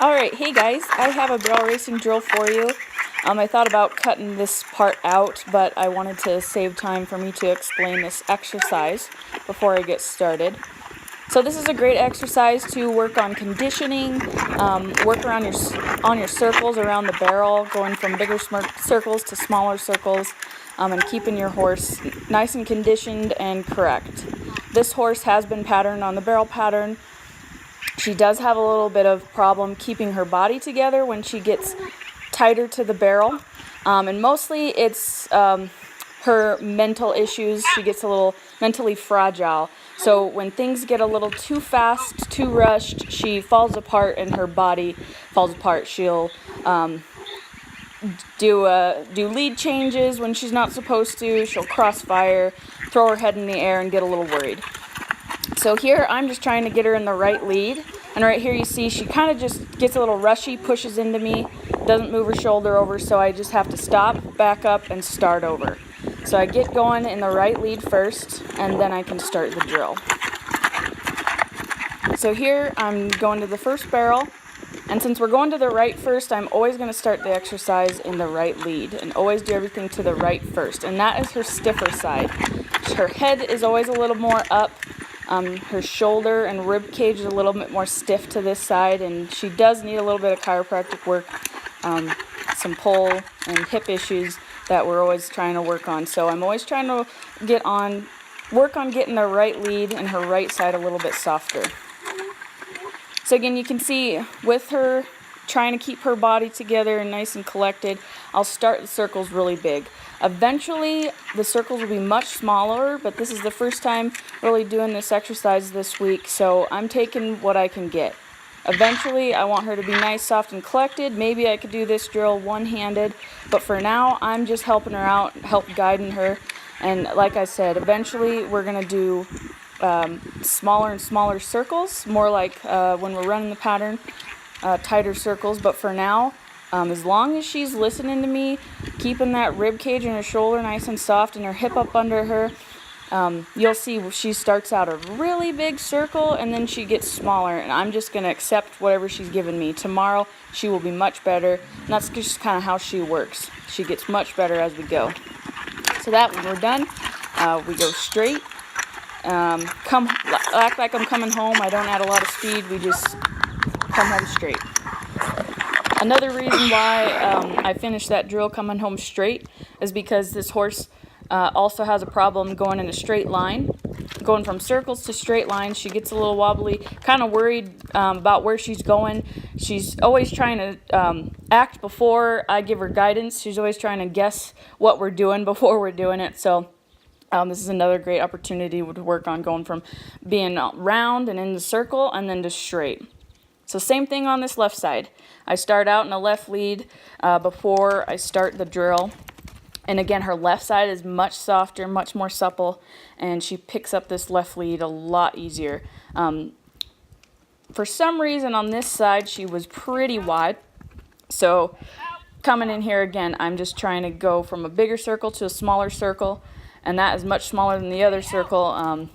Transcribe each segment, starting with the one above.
Alright, hey guys, I have a barrel racing drill for you. I thought about cutting this part out, but I wanted to save time for me to explain this exercise before I get started. So this is a great exercise to work on conditioning, work around on your circles around the barrel, going from bigger circles to smaller circles, and keeping your horse nice and conditioned and correct. This horse has been patterned on the barrel pattern. She does have a little bit of problem keeping her body together when she gets tighter to the barrel, and mostly it's her mental issues. She gets a little mentally fragile. So when things get a little too fast, too rushed, she falls apart and her body falls apart. She'll do lead changes when she's not supposed to. She'll crossfire, throw her head in the air, and get a little worried. So here I'm just trying to get her in the right lead, and right here you see she kind of just gets a little rushy, pushes into me, doesn't move her shoulder over, so I just have to stop, back up, and start over. So I get going in the right lead first, and then I can start the drill. So here I'm going to the first barrel, and since we're going to the right first, I'm always going to start the exercise in the right lead, and always do everything to the right first, and that is her stiffer side. Her head is always a little more up. Her shoulder and rib cage is a little bit more stiff to this side, and she does need a little bit of chiropractic work, some pull and hip issues that we're always trying to work on. So I'm always trying to work on getting the right lead and her right side a little bit softer. So again, you can see with her trying to keep her body together and nice and collected, I'll start the circles really big. Eventually, the circles will be much smaller, but this is the first time really doing this exercise this week, so I'm taking what I can get. Eventually, I want her to be nice, soft, and collected. Maybe I could do this drill one-handed, but for now, I'm just helping her out, help guiding her. And like I said, eventually we're going to do smaller and smaller circles, more like when we're running the pattern, tighter circles. But for now, as long as she's listening to me, keeping that rib cage and her shoulder nice and soft and her hip up under her, you'll see she starts out a really big circle and then she gets smaller, and I'm just going to accept whatever she's given me. Tomorrow she will be much better, and that's just kind of how she works. She gets much better as we go. So that when we're done, we go straight. Act like I'm coming home. I don't add a lot of speed. We just come home straight. Another reason why I finished that drill coming home straight is because this horse also has a problem going in a straight line. Going from circles to straight lines, she gets a little wobbly, kind of worried about where she's going. She's always trying to act before I give her guidance. She's always trying to guess what we're doing before we're doing it. So this is another great opportunity to work on going from being round and in the circle and then to straight. So same thing on this left side. I start out in a left lead before I start the drill. And again, her left side is much softer, much more supple, and she picks up this left lead a lot easier. For some reason on this side, she was pretty wide. So coming in here again, I'm just trying to go from a bigger circle to a smaller circle, and that is much smaller than the other circle.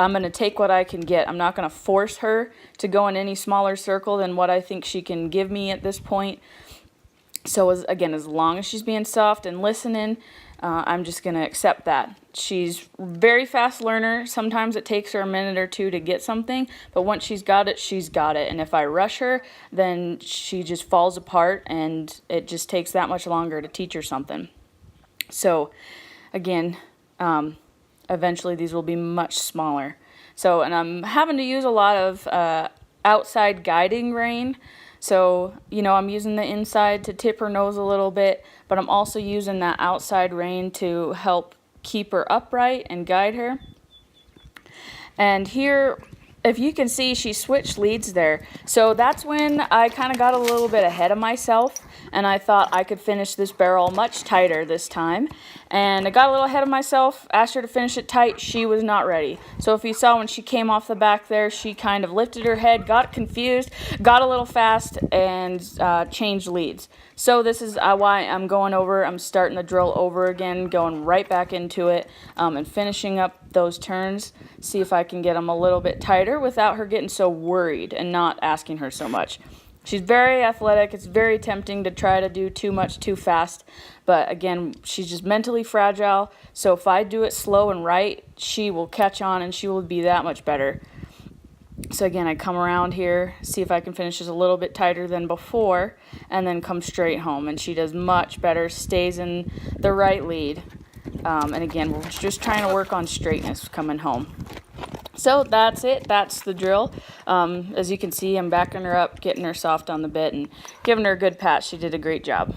I'm going to take what I can get. I'm not going to force her to go in any smaller circle than what I think she can give me at this point. So again, as long as she's being soft and listening, I'm just going to accept that. She's a very fast learner. Sometimes it takes her a minute or two to get something, but once she's got it, she's got it. And if I rush her, then she just falls apart, and it just takes that much longer to teach her something. So again, eventually these will be much smaller. So, and I'm having to use a lot of outside guiding rein. So, I'm using the inside to tip her nose a little bit, but I'm also using that outside rein to help keep her upright and guide her. And here, if you can see, she switched leads there. So that's when I kind of got a little bit ahead of myself, and I thought I could finish this barrel much tighter this time. And I got a little ahead of myself, asked her to finish it tight. She was not ready. So if you saw when she came off the back there, she kind of lifted her head, got confused, got a little fast, and changed leads. So this is why I'm going over. I'm starting the drill over again, going right back into it, and finishing up those turns. See if I can get them a little bit tighter without her getting so worried and not asking her so much. She's very athletic. It's very tempting to try to do too much too fast. But again, she's just mentally fragile. So if I do it slow and right, she will catch on and she will be that much better. So again, I come around here, see if I can finish just a little bit tighter than before, and then come straight home. And she does much better, stays in the right lead. And again, we're just trying to work on straightness coming home. So that's it. That's the drill. As you can see, I'm backing her up, getting her soft on the bit, and giving her a good pat. She did a great job.